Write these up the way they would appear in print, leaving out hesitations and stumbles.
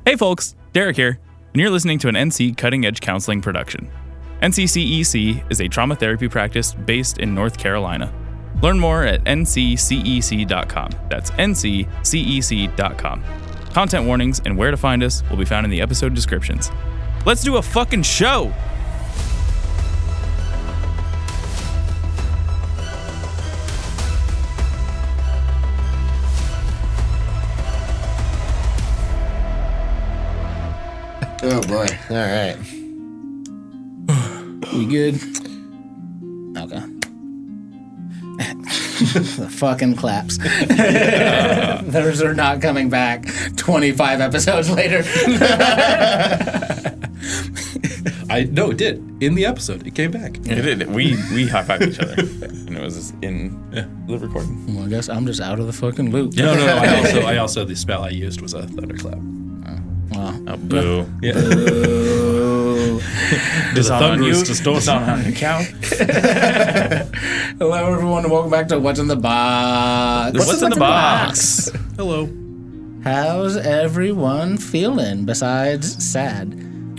Hey folks, Derek here, and you're listening to an NC Cutting Edge Counseling production. NCCEC is a trauma therapy practice based in North Carolina. Learn more at nccec.com. That's nccec.com. Content warnings and where to find us will be found in the episode descriptions. Let's do a fucking show! Oh boy. All right. We good? Okay. The fucking claps. Those are not coming back 25 episodes later. No, it did. In the episode, it came back. It did. We high-fived each other, and it was in the recording. Well, I guess I'm just out of the fucking loop. No. I also the spell I used was a thunderclap. Well, Oh, boo. Yeah. boo. Dishonor on you. Dishonor on your cow. Hello, everyone, and welcome back to What's in the Box. What's in the box? Hello. How's everyone feeling besides sad?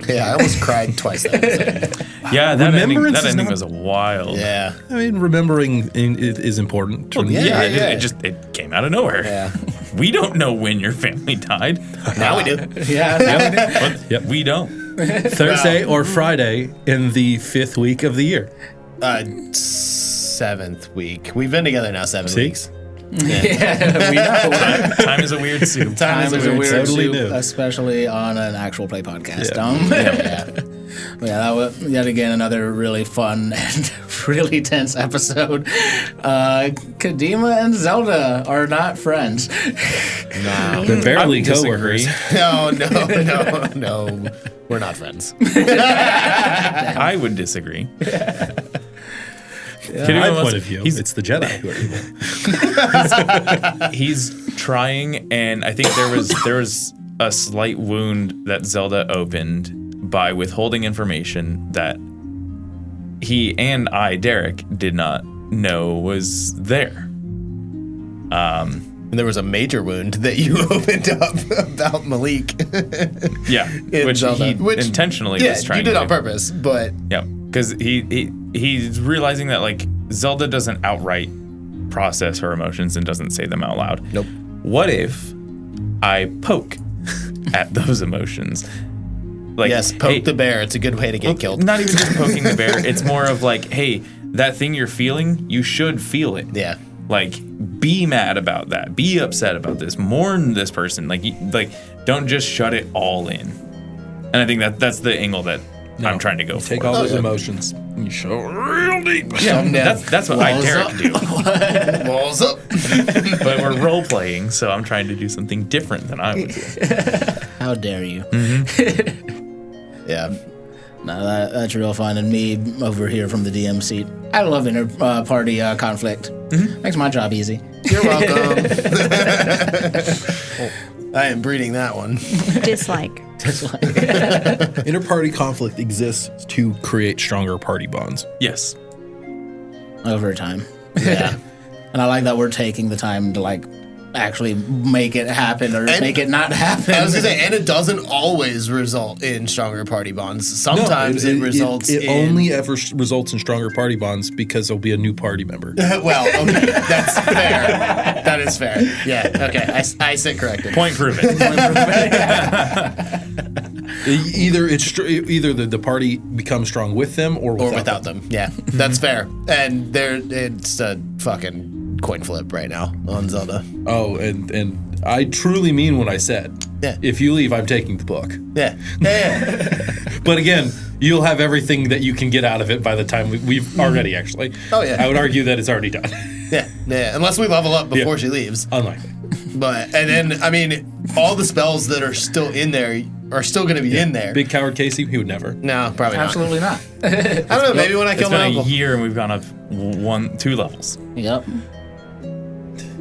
Yeah, I almost cried twice that episode. Yeah, that Remembrance ending is not- was wild. Yeah. I mean, remembering is important. Yeah, Yeah. it came out of nowhere. Yeah. We don't know when your family died. Now we do. Yeah. Yep. We don't. Thursday or Friday in the 5th week of the year. 7th week. We've been together now 7 See? weeks. Yeah, we know. Time is a weird soup. Time is a weird Totally soup, new. especially on an actual play podcast. Yeah. Yeah, that was yet again another really fun and really tense episode. Kadima and Zelda are not friends. No. They're barely I disagree. coworkers. No. We're not friends. I would disagree. My point of view, it's the Jedi who are evil. He's trying, and I think there was a slight wound that Zelda opened by withholding information that he and Derek, did not know was there. And there was a major wound that you opened up about Malik. Yeah, In which Zelda. he Which- intentionally Yeah, was trying you did to on do. purpose, but Yeah, because he's realizing that like Zelda doesn't outright process her emotions and doesn't say them out loud. nope. What if I poke at those emotions? Like, Yes, poke hey, the bear. It's a good way to get killed. Not even just poking the bear. It's more of like, hey, that thing you're feeling, you should feel it. Yeah. Like, be mad about that. Be upset about this. Mourn this person. Like, don't just shut it all in. And I think that's the angle that I'm trying to go for. Take all those emotions and you show real deep. Yeah, Yeah. that's what Derek do. Walls up. But we're role playing, so I'm trying to do something different than I would do. How dare you? Yeah. No, that's real fun. And me over here from the DM seat. I love inter-party conflict. Makes my job easy. You're welcome. I am breeding that one. Dislike. Inter-party conflict exists to create stronger party bonds. Yes. Over time. Yeah. And I like that we're taking the time to like actually make it happen or And- make it not happen. I was gonna say, and it doesn't always result in stronger party bonds. Sometimes it results It in only ever results in stronger party bonds because there'll be a new party member. Well, okay, that's fair. That is fair. Yeah. Okay. I sit corrected. Point proven. Either the party becomes strong with them or Without them. Yeah, that's fair. And it's a fucking coin flip right now on Zelda. Oh, and I truly mean what I said. Yeah. If you leave, I'm taking the book. Yeah. Yeah. But again, you'll have everything that you can get out of it by the time we've already actually. Oh, yeah. I would argue that it's already done. Yeah. Yeah. Unless we level up before she leaves. Unlikely. But and then I mean, all the spells that are still in there are still going to be in there. Big coward Casey, he would never. No, probably not. Absolutely not. I don't know. Maybe when I It's kill my been a uncle. year and we've gone up 2 levels. Yep.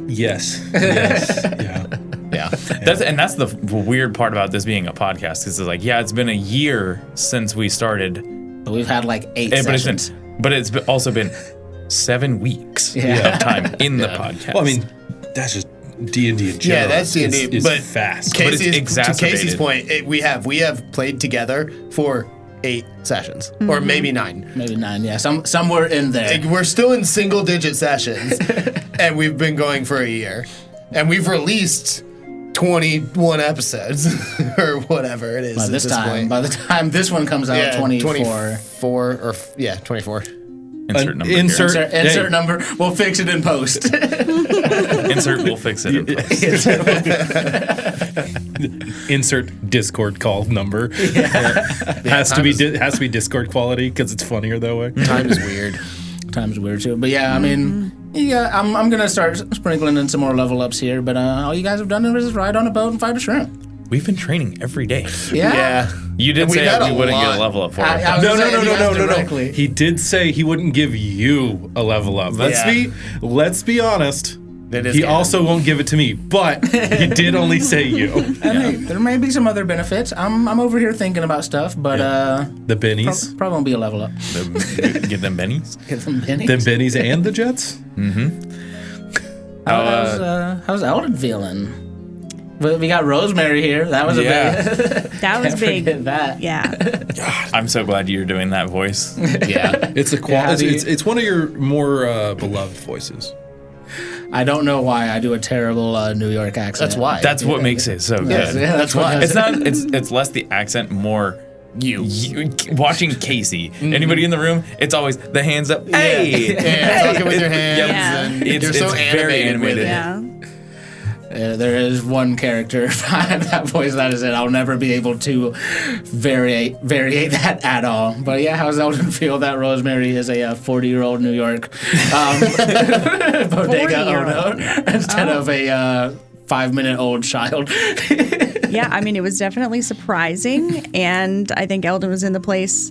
Yes. Yeah. Yeah. That's the weird part about this being a podcast. Is like, yeah, it's been a year since we started, But we've had like 8 but sessions. also been 7 weeks Yeah. of time in the podcast. Well, I mean, that's just D&D in general. Yeah, that's D&D, is but fast. But it's To exacerbated. Casey's point, we have played together for 8 sessions, or maybe 9. Maybe 9, yeah. Somewhere in there. Like, we're still in single-digit sessions, and we've been going for a year, and we've released 21 episodes or whatever it is. By at this time, point. by the time this one comes out, 24. 24 or 24. Insert number. Insert number. We'll fix it in post. Insert. We'll fix it. In post. Insert Discord call number. Has to be Discord quality because it's funnier that way. Time is weird. Time's weird too. But yeah, I mean, yeah, I'm gonna start sprinkling in some more level ups here. But all you guys have done is ride on a boat and fight a shrimp. We've been training every day. Yeah. You did And say we've had we a wouldn't get lot. a level up for it. I was No. gonna say, you guys directly. He did say he wouldn't give you a level up. Let's be honest. That is He canon. also won't give it to me, but he did only say you. And hey, there may be some other benefits. I'm over here thinking about stuff, but The bennies. probably won't be a level up. Get them bennies. Get some pennies. The bennies and the Jets? How's Eldon feeling? We got Rosemary here. That was a big. That was Can't big. forget that. Yeah. I'm so glad you're doing that voice. Yeah. It's a how do you- it's one of your more beloved voices. I don't know why I do a terrible New York accent. That's why. That's what makes it so good. Yeah, that's why. It's not. It's less the accent, more you watching Casey. Anybody in the room? It's always the hands up. Hey, Yeah, talking with your hands. Yeah. And It's- you're so it's very animated with it. animated. Yeah. There is one character behind that voice. That is it. I'll never be able to vary that at all. But yeah, how's Eldon feel that Rosemary is a 40-year-old New York bodega 40-year-old. owner instead of a 5-minute-old child? Yeah, I mean, it was definitely surprising, and I think Eldon was in a place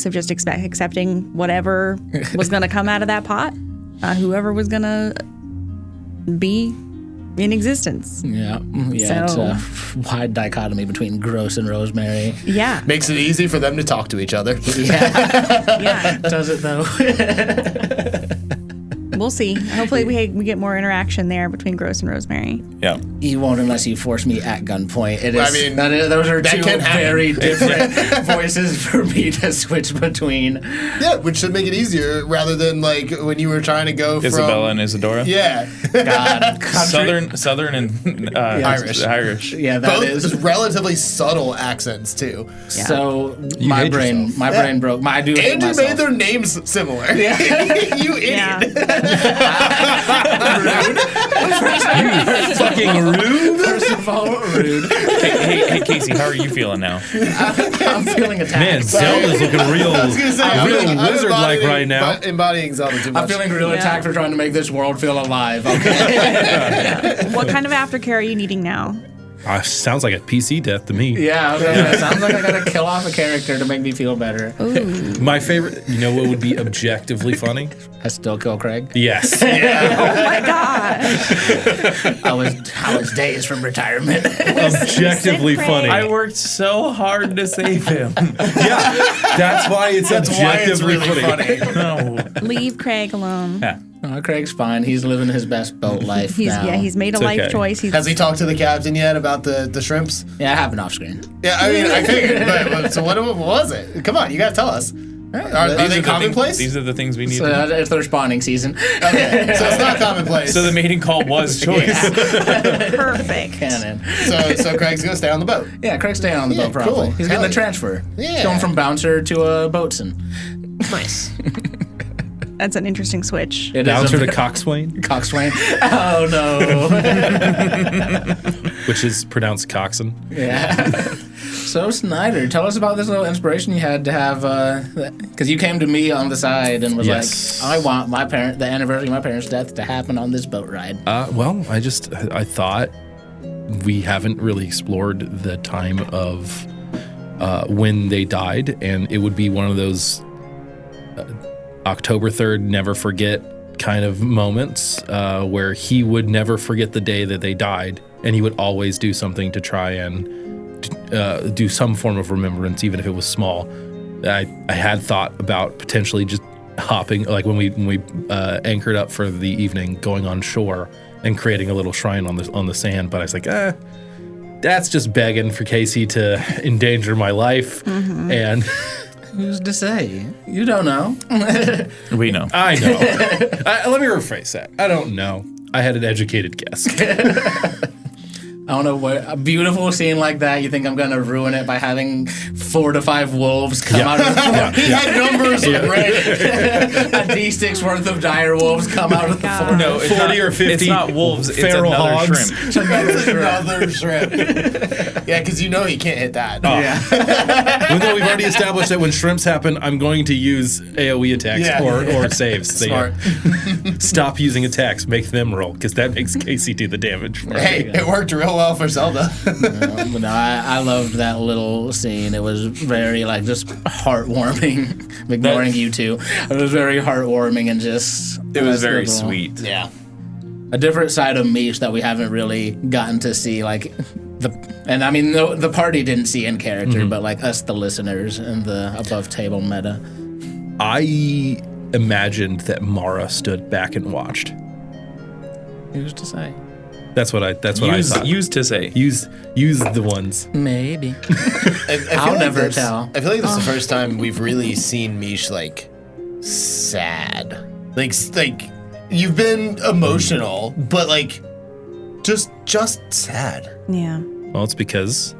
of just accepting whatever was going to come out of that pot, whoever was going to be in existence. Yeah, So- it's a wide dichotomy between Gross and Rosemary. Yeah, Makes it easy for them to talk to each other. yeah. Does it though? We'll see. Hopefully, we get more interaction there between Gross and Rosemary. Yeah. You won't unless you force me at gunpoint. It is. I mean, those are that two can happen. very different voices for me to switch between. Yeah, which should make it easier rather than like when you were trying to go Isabella from and Isadora. Yeah. God, country. Southern and Irish. Yeah, that Both is. relatively subtle accents too. Yeah. So You my hate brain, yourself. my brain broke. I do hate And you myself. made their names similar. You idiot. Yeah. Fucking rude. First of all, rude. Hey, Casey, how are you feeling now? I'm feeling attacked. Man, Zelda's looking real, I was gonna say, I'm wizard-like embodying- right now. Embodying Zelda too much. I'm feeling real Yeah. attacked for trying to make this world feel alive. Okay. What kind of aftercare are you needing now? Sounds like a PC death to me. Yeah. Okay. It sounds like I gotta kill off a character to make me feel better. Ooh. My favorite, you know what would be objectively funny? I still kill Craig. Yes. Oh my gosh. I was days from retirement. Objectively Craig. funny. I worked so hard to save him. Yeah, that's why it's objectively funny. No. Leave Craig alone. Yeah. Oh, Craig's fine. He's living his best boat life now. He's made a It's life okay. choice. He's Has he talked to the captain yet about the shrimps? Yeah, I have an off screen. Yeah, I mean, I figured. But so what was it? Come on, you gotta tell us. Are they commonplace? These are the things we need. So it's their spawning season. Okay, so it's not commonplace. So the mating call was choice. perfect. Canon. So Craig's gonna stay on the boat. Yeah, Craig's staying on the Yeah, boat probably. cool. He's Hell getting the yeah. transfer. Yeah. He's going from bouncer to a boatswain. Nice. That's an interesting switch. It is Bouncer a to coxswain, coxswain. Oh no. which is pronounced coxswain. Yeah. So Snyder, tell us about this little inspiration you had to have, because you came to me on the side and was Yes. like, I want the anniversary of my parents' death to happen on this boat ride. Well, I thought we haven't really explored the time of when they died, and it would be one of those October 3rd, never forget kind of moments where he would never forget the day that they died, and he would always do something to try and do some form of remembrance, even if it was small. I had thought about potentially just hopping, like when we anchored up for the evening, going on shore and creating a little shrine on the sand. But I was like, that's just begging for Casey to endanger my life. And Who's to say? You don't know. We know. I know. Let me rephrase that. I don't know. I had an educated guess. I don't know what a beautiful scene like that. You think I'm gonna ruin it by having 4 to 5 wolves come out of the He had numbers ready. a D6 worth of dire wolves come out of the forest. No, it's 40 not, or 50 It's not wolves. It's feral another hogs. shrimp. Another shrimp. Yeah, because you know he can't hit that. Yeah. Even though we've already established that when shrimps happen, I'm going to use AoE attacks or saves. So, Smart. stop using attacks, make them roll, because that makes Casey do the damage. For Hey, it worked real well for Zelda. But no, I loved that little scene. It was very just heartwarming. I'm ignoring you two. It was very heartwarming and just. It was very little- sweet. Yeah. A different side of Mish that we haven't really gotten to see, the party didn't see in character, but us, the listeners, and the above table meta. I imagined that Mara stood back and watched. Who's to say? That's what I thought. Used to say. Use the ones. Maybe. I feel I'll like never that's- tell. I feel like this is the first time we've really seen Mish sad. Like you've been emotional, but just sad. Yeah. Well, it's because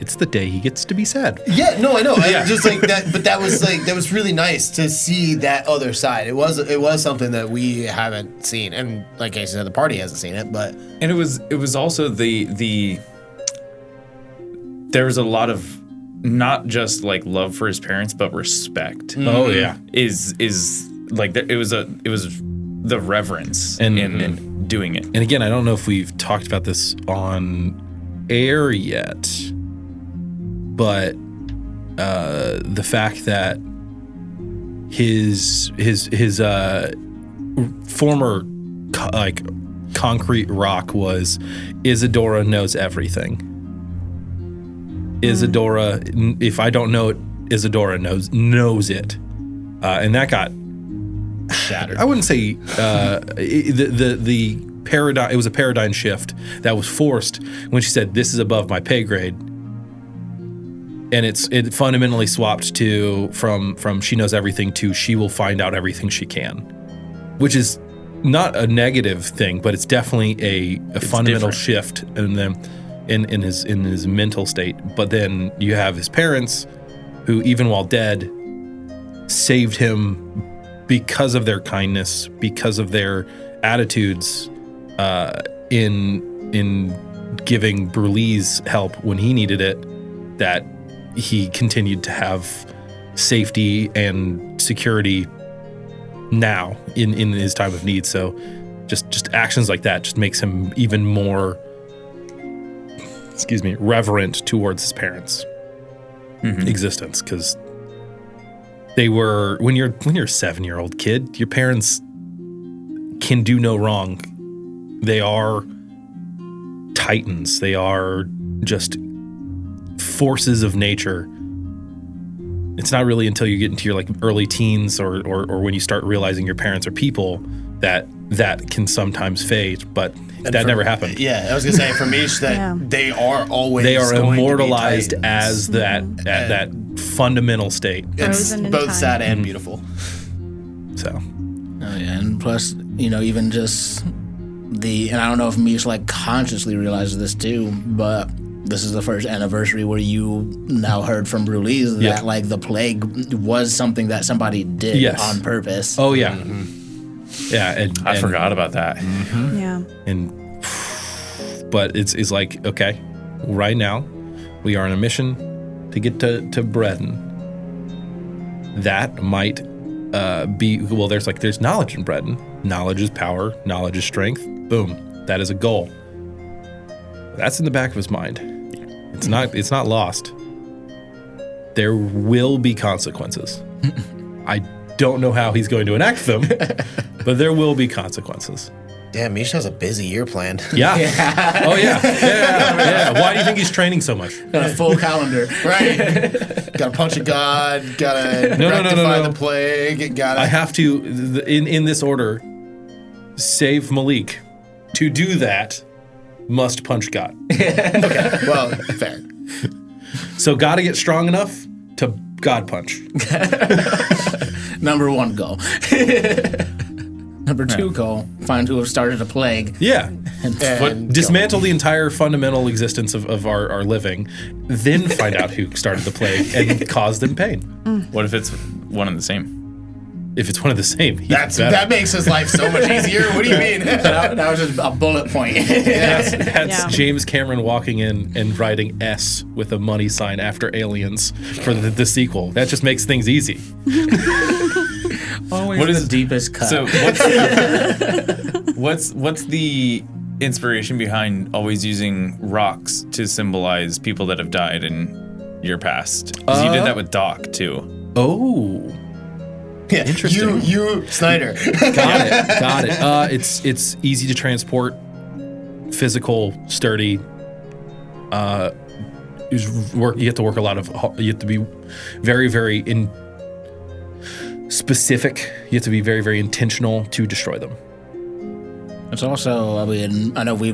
it's the day he gets to be sad. Yeah, no, I know. I just that, but that was really nice to see that other side. It was something that we haven't seen, and like I said, the party hasn't seen it. But And it was also the there was a lot of not just love for his parents, but respect. Oh yeah. Is it was the reverence in doing it. And again, I don't know if we've talked about this on air yet, but the fact that his former concrete rock was Isadora knows everything. Isadora, if I don't know it, Isadora knows it, and that got shattered. I wouldn't say the paradigm. It was a paradigm shift that was forced when she said, "This is above my pay grade," and it fundamentally swapped to from she knows everything to she will find out everything she can, which is not a negative thing, but it's definitely a fundamental shift in his mental state. But then you have his parents, who even while dead, saved him because of their kindness, because of their attitudes, in giving Brulie's help when he needed it, that he continued to have safety and security now in his time of need. So just actions like that just makes him even more reverent towards his parents' existence, because they were when you're a 7-year-old kid, your parents can do no wrong. They are titans. They are just forces of nature. It's not really until you get into your early teens or when you start realizing your parents are people that can sometimes fade, but that never happened. Yeah, I was gonna say for Mish that they are always immortalized going to be as that fundamental state. It's Frozen in both time. sad and beautiful. So Oh yeah, and plus, even just and I don't know if Mish consciously realizes this too, but this is the first anniversary where you now heard from Brulee's that the plague was something that somebody did on purpose. Oh yeah. Yeah, and I forgot about that. Yeah. But it's okay, right now we are on a mission to get to Breton. That might be there's knowledge in Breton. Knowledge is power, knowledge is strength. Boom. That is a goal. That's in the back of his mind. It's not lost. There will be consequences. I don't know how he's going to enact them, but there will be consequences. Damn, Mish has a busy year planned. Yeah. Oh yeah. Why do you think he's training so much? Got a full calendar. Right. Gotta punch a god, gotta rectify the plague, gotta... I have to, in this order, save Malik, to do that, must punch God. Okay, well, fair. So gotta get strong enough to God punch. Number 1 goal. Number 2 goal, find who have started a plague. Yeah. And Dismantle the entire fundamental existence of our living, then find out who started the plague and caused them pain. What if it's one and the same? If it's one of the same, even that better. makes his life so much easier. What do you mean? That was just a bullet point. That's Yeah. James Cameron walking in and writing S with a money sign after Aliens for the sequel. That just makes things easy. Always What the is- deepest cut. So what's the inspiration behind always using rocks to symbolize people that have died in your past? Because you did that with Doc too. Oh, Yeah, Interesting. You, Snyder. got it. It's easy to transport, physical, sturdy. You have to work a lot of. You have to be very, very specific. You have to be very, very intentional to destroy them. It's also, I mean, I know we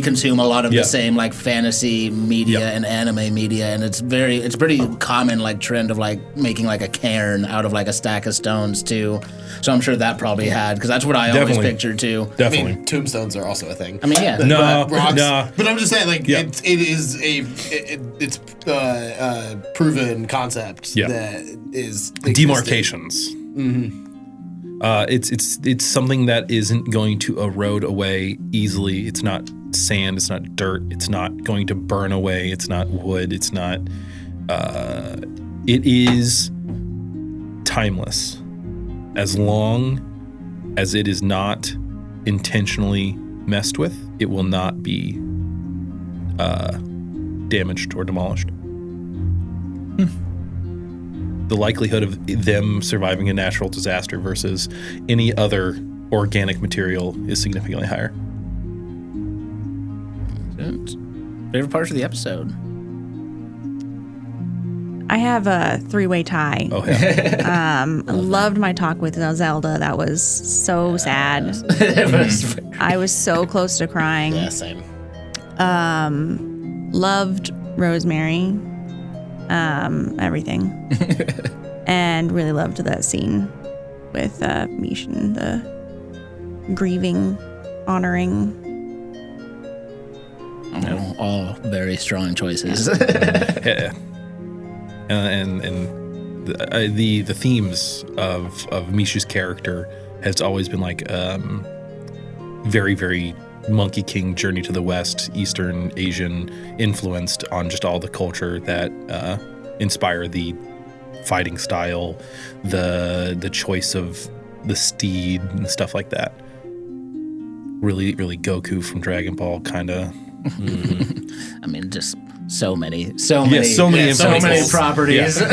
consume a lot of Yeah. the same like fantasy media Yep. and anime media, and it's pretty common like trend of like making like a cairn out of like a stack of stones too. So I'm sure that probably had, because that's what I always Definitely. pictured too. I Definitely. mean, tombstones are also a thing. I mean, yeah. No, Rocks. no. But I'm just saying, like, Yeah. it is it's proven concept Yeah. that is Demarcations. It's something that isn't going to erode away easily. It's not sand. It's not dirt. It's not going to burn away. It's not wood. It's not. It is timeless, as long as it is not intentionally messed with. It will not be damaged or demolished. The likelihood of them surviving a natural disaster versus any other organic material is significantly higher. Favorite parts of the episode? I have a 3-way tie. Oh, yeah. Loved my talk with Zelda. That was so sad. I was so close to crying. Yeah, same. Loved Rosemary. Everything. And really loved that scene with Mish and the grieving, honoring. All very strong choices. Yeah. And the themes of Misha's character has always been like very, very Monkey King, Journey to the West, Eastern Asian influenced on just all the culture that inspire the fighting style, the choice of the steed and stuff like that. Really, really Goku from Dragon Ball kind of. I mean, just so many influences. properties. So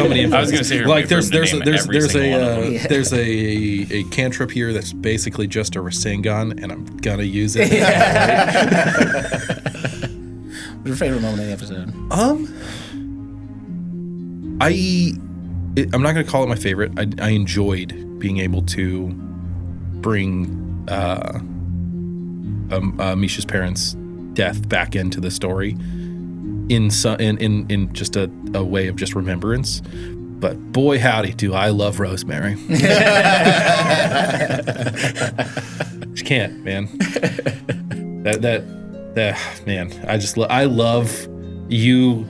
many. I was gonna say like there's there's there's a cantrip here that's basically just a Rasengan, and I'm gonna use it. What's your favorite moment of the episode? I'm not gonna call it my favorite. I enjoyed being able to bring Misha's parents' death back into the story in just a way of just remembrance. But boy howdy do I love Rosemary. She can't, man. That man, I love you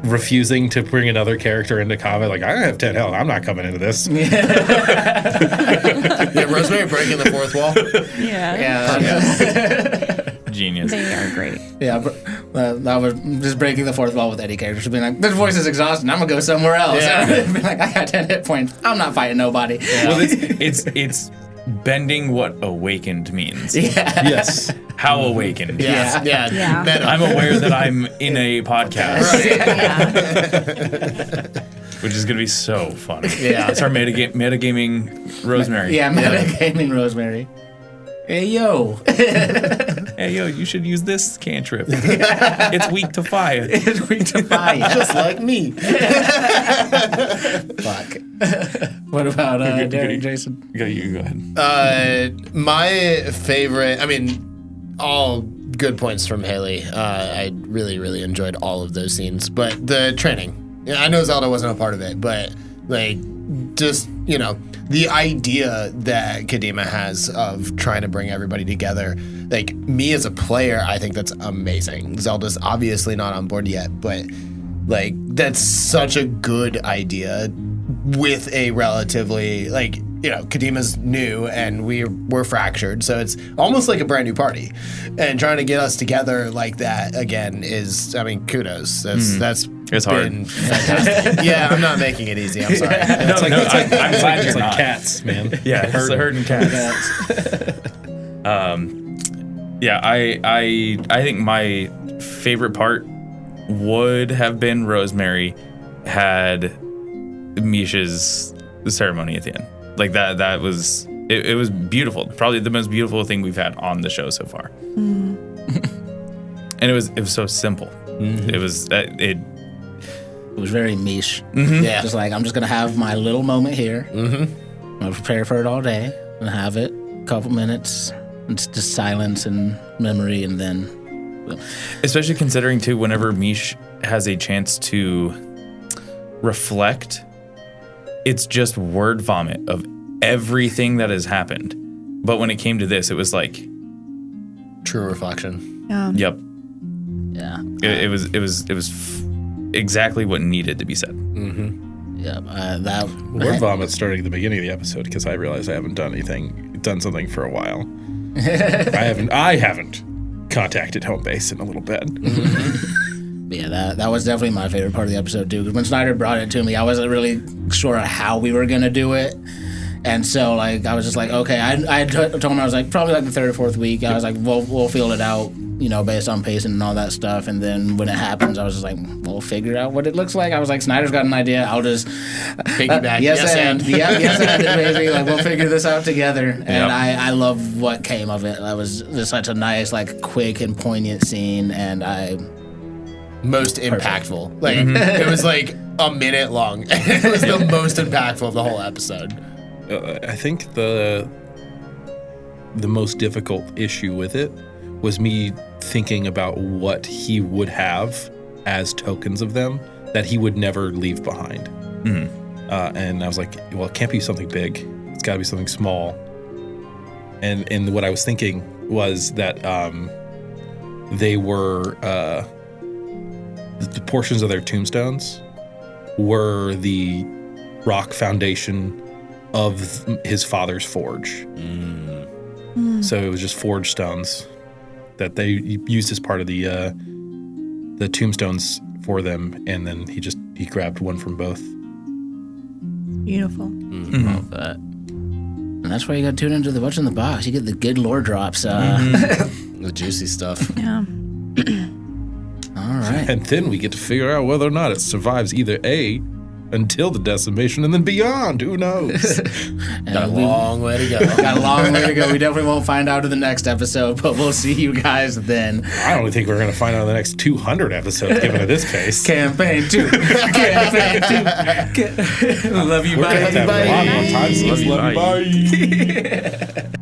refusing to bring another character into combat. Like, I have 10 health. I'm not coming into this. Yeah, Rosemary breaking the fourth wall. Yeah. Genius. They are great. Yeah, but that was just breaking the fourth wall with any character. She'd be like, this voice is exhausting. I'm going to go somewhere else. Yeah. Be like, I got 10 hit points. I'm not fighting nobody. Well, it's bending what awakened means. Yeah. Yes. How awakened. Yeah. Yeah. Meta. I'm aware that I'm in a podcast, which is going to be so funny. Yeah. It's our metagaming Rosemary. Yeah, metagaming Rosemary. Hey, yo. Hey, Hey, yo, you should use this cantrip. It's weak to fire. It's weak to fire. Just like me. Fuck. What about Derek, Jason? You go ahead. My favorite, I mean, all good points from Haley. I really, really enjoyed all of those scenes. But the training, I know Zelda wasn't a part of it, but like, just, you know, the idea that Kadima has of trying to bring everybody together, like, me as a player, I think that's amazing. Zelda's obviously not on board yet, but like, that's such a good idea with a relatively, like, you know, Kadima's new and we're fractured, so it's almost like a brand new party. And trying to get us together like that again is, I mean, kudos. That's It's been hard. fantastic. Yeah, I'm not making it easy. I'm sorry. I'm glad It's you're like not. cats, man. Yeah, it's the herding cats. Yeah, I think my favorite part would have been Rosemary had Misha's ceremony at the end. Like that was it was beautiful. Probably the most beautiful thing we've had on the show so far. And it was so simple. It was It was very niche. Yeah. Just like, I'm just gonna have my little moment here. I'm gonna prepare for it all day and have it. A couple minutes. It's just silence and memory, and then. especially considering too, whenever Mish has a chance to reflect, it's just word vomit of everything that has happened. But when it came to this, it was like, True reflection. Yeah. yep, Yeah. it was exactly what needed to be said. Yeah. That. Word vomit starting at the beginning of the episode because I realized I haven't done something for a while. I haven't contacted home base in a little bit. Yeah, that was definitely my favorite part of the episode too. Because when Snyder brought it to me, I wasn't really sure how we were gonna do it, and so like I was just like, okay. I told him I was like probably like the third or fourth week. I was like, we'll feel it out, you know, based on pacing and all that stuff. And then when it happens, I was just like, we'll figure out what it looks like. I was like, Snyder's got an idea. I'll just Piggyback. yes and baby. Like we'll figure this out together. And Yep. I love what came of it. That was just such a nice, like, quick and poignant scene, and I. Most impactful. Like, it was like a minute long. It was the most impactful of the whole episode. I think the most difficult issue with it was me thinking about what he would have as tokens of them that he would never leave behind. And I was like, well, it can't be something big. It's got to be something small. And what I was thinking was that they were the portions of their tombstones were the rock foundation of his father's forge. So it was just forge stones that they used as part of the tombstones for them, and then he grabbed one from both. Beautiful. Love that. And that's why you got to tune into the What's in the Box. You get the good lore drops. The juicy stuff. Yeah. All right. And then we get to figure out whether or not it survives either A, until the decimation, and then beyond. Who knows? Got a long way to go. Got a long way to go. We definitely won't find out in the next episode, but we'll see you guys then. I don't think we're going to find out in the next 200 episodes, given at this pace. Campaign 2. Campaign 2. Love you. We're Bye. going to have to have a lot more time. So Love you, love you, bye.